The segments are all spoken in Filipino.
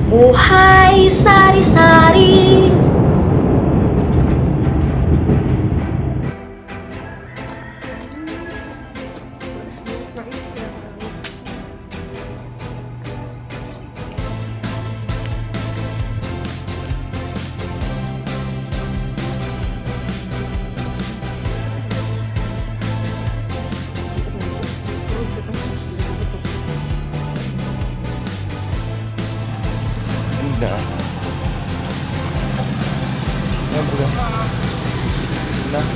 Buhay sari-sari. Enggak. Ya, bukan. Nah.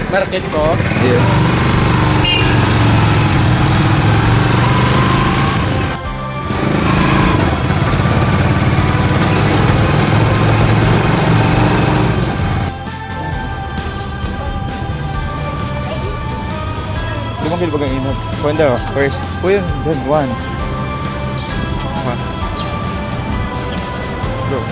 Market kok? Iya. Mungkin bagang inat. Kuanda first. Kuya, then one. Go.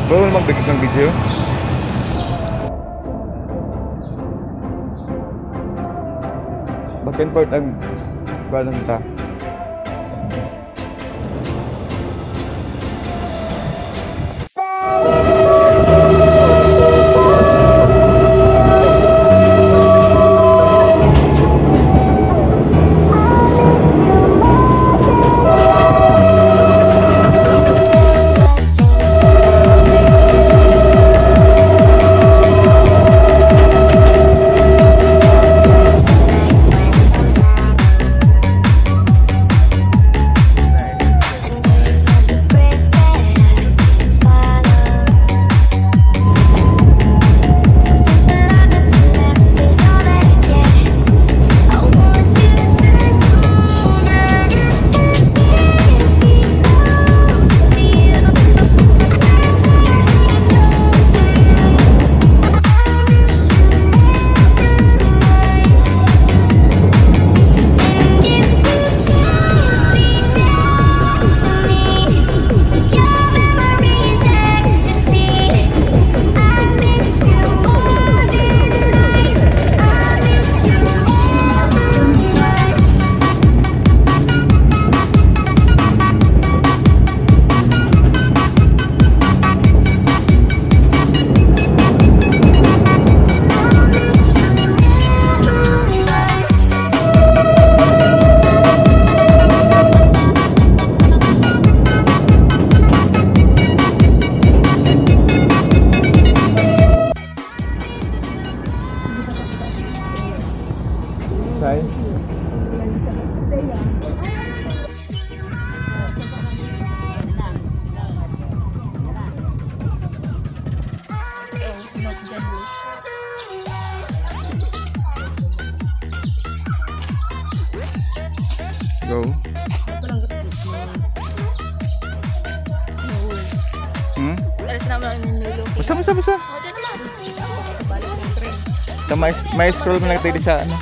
Bawal magbigay ng video. Back and forth ang kanan ta. Go. Basta. May scroll mo lang tayo sa ano.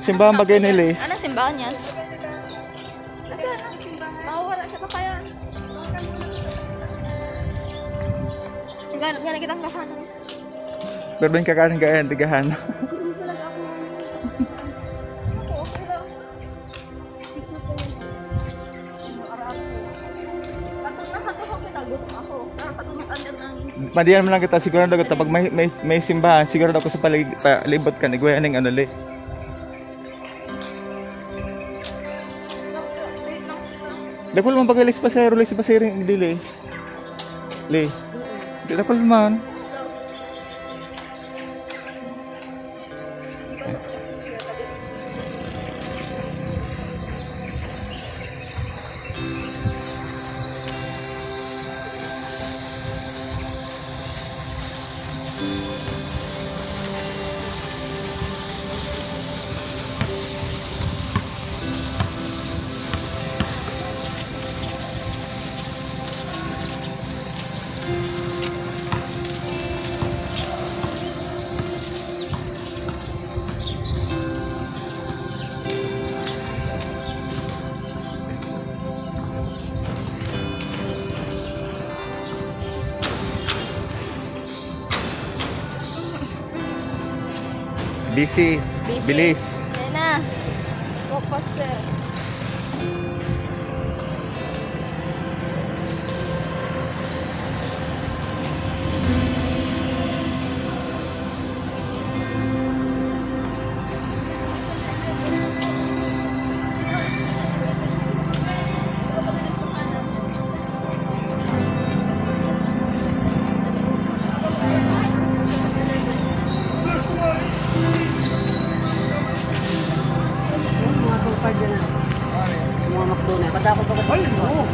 Simbahan bagay ni Liz. Ano simbahan yan? Wala siya pa kaya. Gano'n kitang kahanan. Pero yung kakanin kaya yung tigahan. Madiyan mo lang kita sigurado kita pag may simbahan sigurado ako sa palibot ka nigwayaning ano li. Dapol man pag lis pasero, lis pasero hindi lis. Lis. Di dapol man. Busy. Bilis. Ayan na. Focus sir. Mga tungkad yan na. Mga makdo na. Padako pa ka. Ay, oo.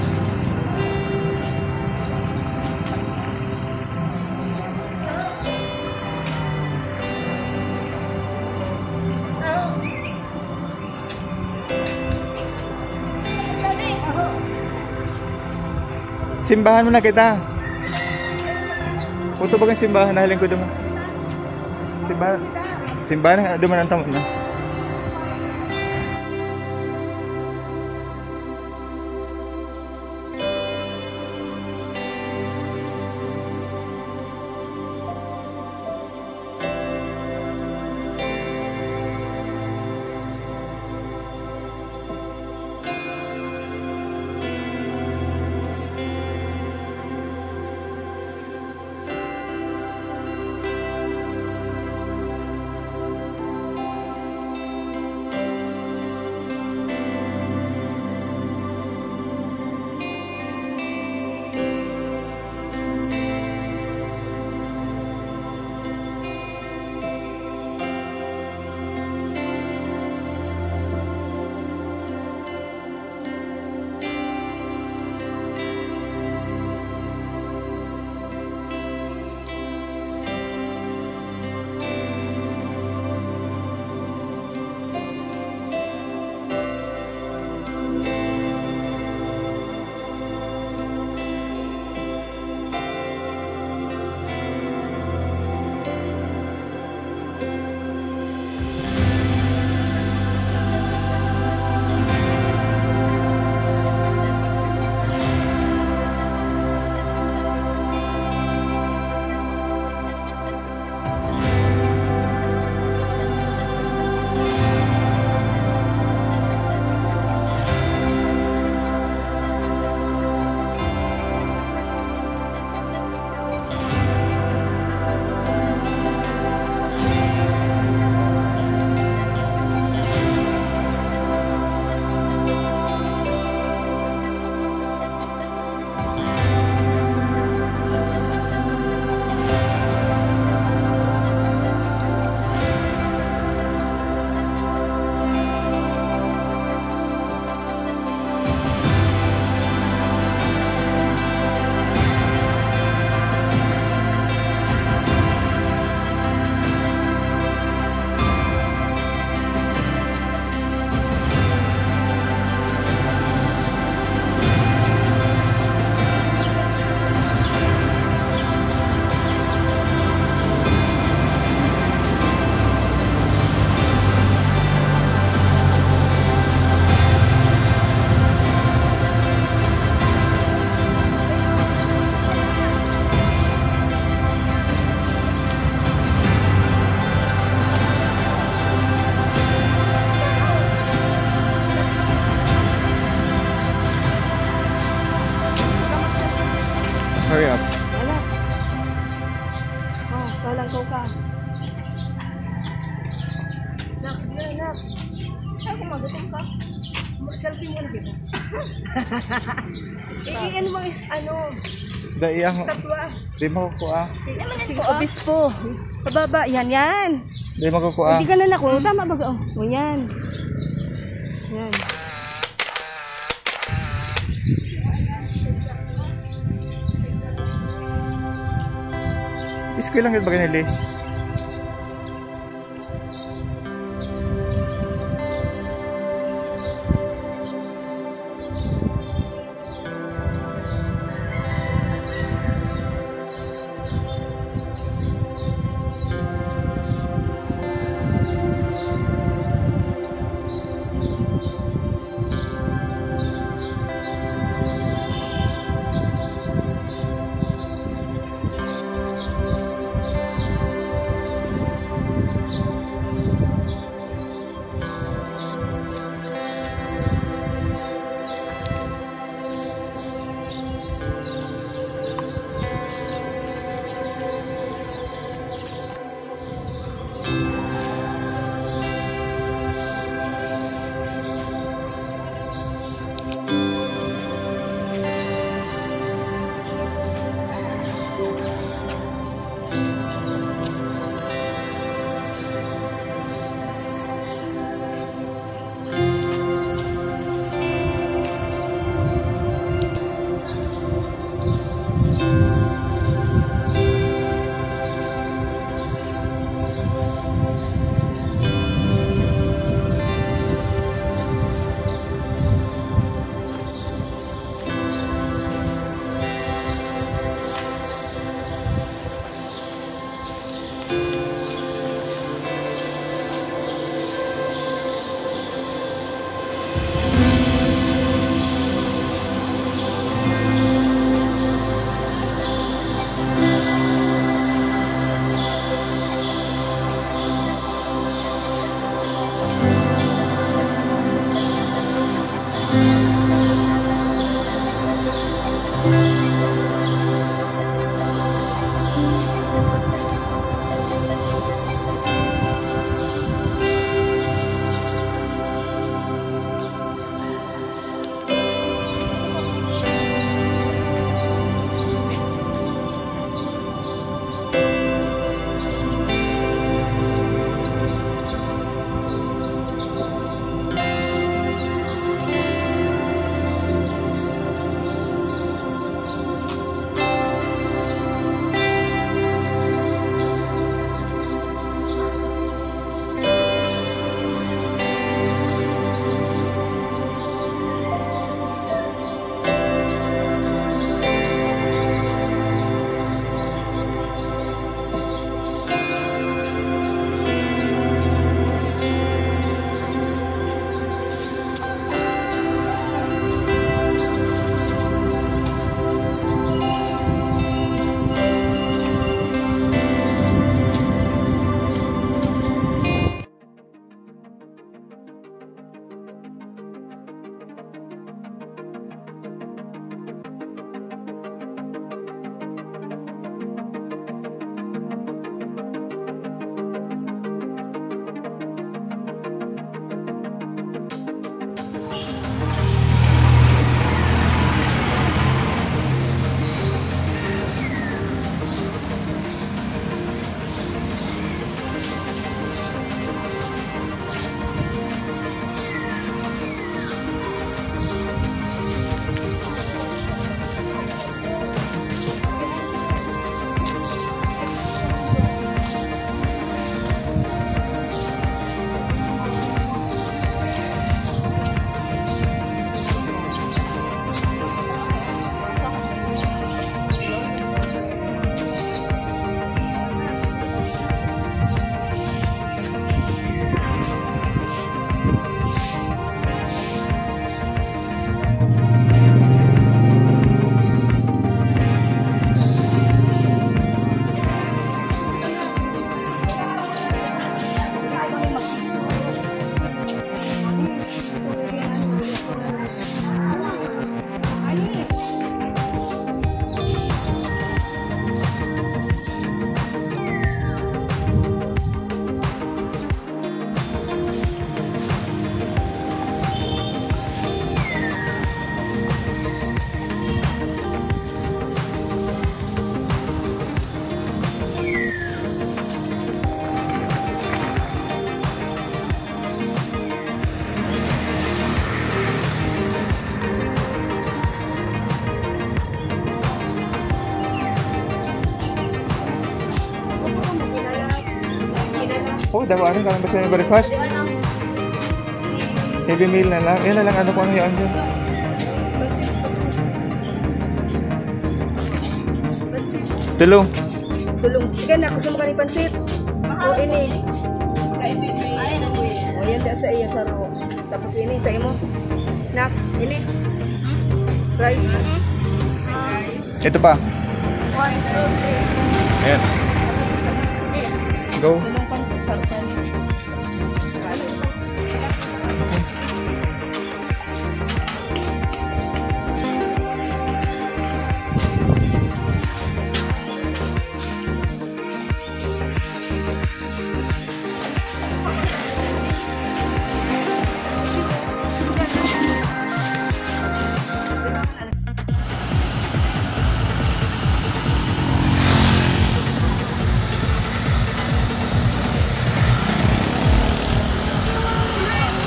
Simbahan mo na kita. Puto ba kang simbahan? Nahiling ko duman. Simbahan. Simbahan, duman ang tamot na. Hurry up. Wala. Oh, walang ka. Nak, dia nak. Ay, kung magutom ka. Selfie muna kita. Ano mga ano? Dahil ang... Statwa. Di makukuha. Sige, obispo. Pababa. Yan, yan. Di makukuha. Hindi ka na naku. Tama ba? O, yan. Yan. Iskoy lang yun ba ganyan, Liz? dawarin ka lang basta yung breakfast. Heavy meal na lang. Yan na lang ano kung ano yun dyan. Tulong. Tulong. Sige na, gusto mo kanil pansit. O ini. O yan da sa iya sa ro. Tapos ini sa imo. Nak, ini. Rice. Ito pa. 1, 2, 3. Ayan. Go. Tulong pansit sa ro.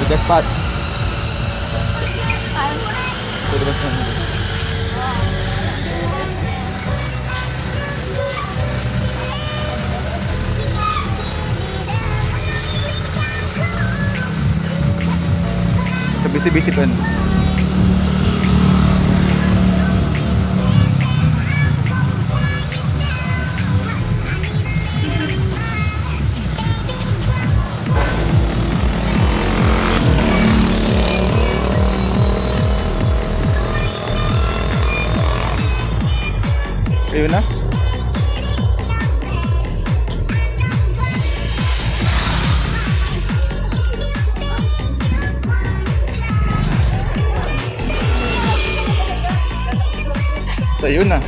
Jackpot. Pwede ba siya? Sa bisi-bisi pa. Ayun na. So, ayun na.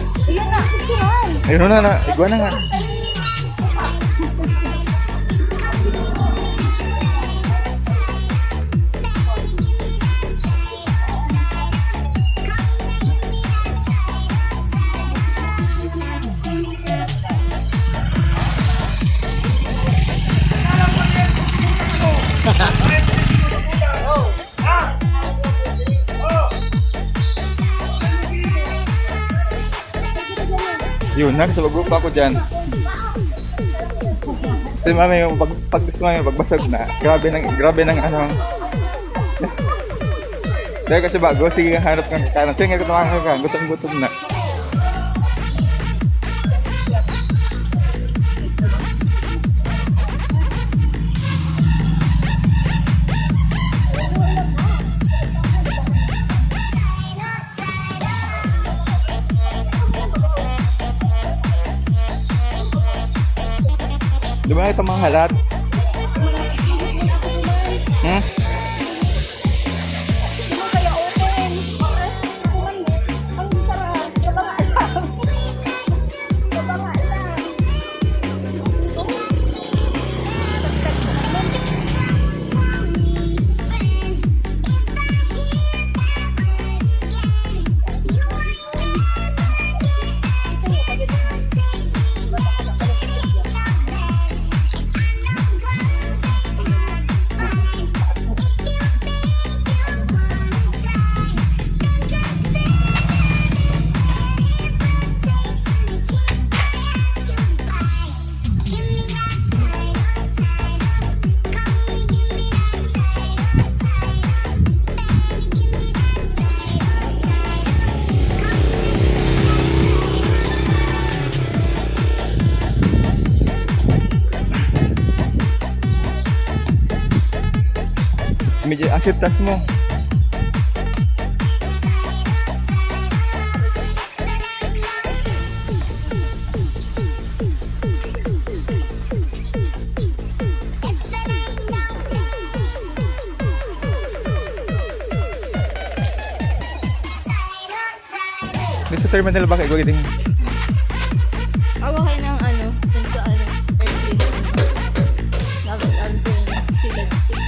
Ayun na. Igwa na nga. Yun, nakasabag pa ako dyan. Kasi mami, pag gusto namin pagbasag na, grabe ng ano. Dahil kasi bago, sige hanap kang kanan. Sige nga katawangan ka, gutom na. Di ba ito mga halat? Medyo asip tas mo. Sa terminal ba kayo giting? Awa kayo ng ano, dun sa ano, airplane. Dapat ano yung seated stick.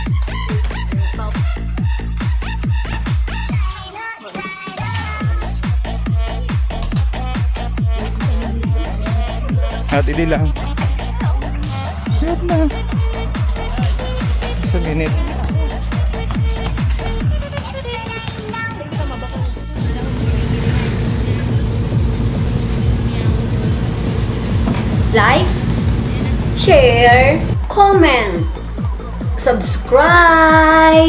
Stop. At ili lang. Hirap na. Isang minute. Like, share, comment, subscribe.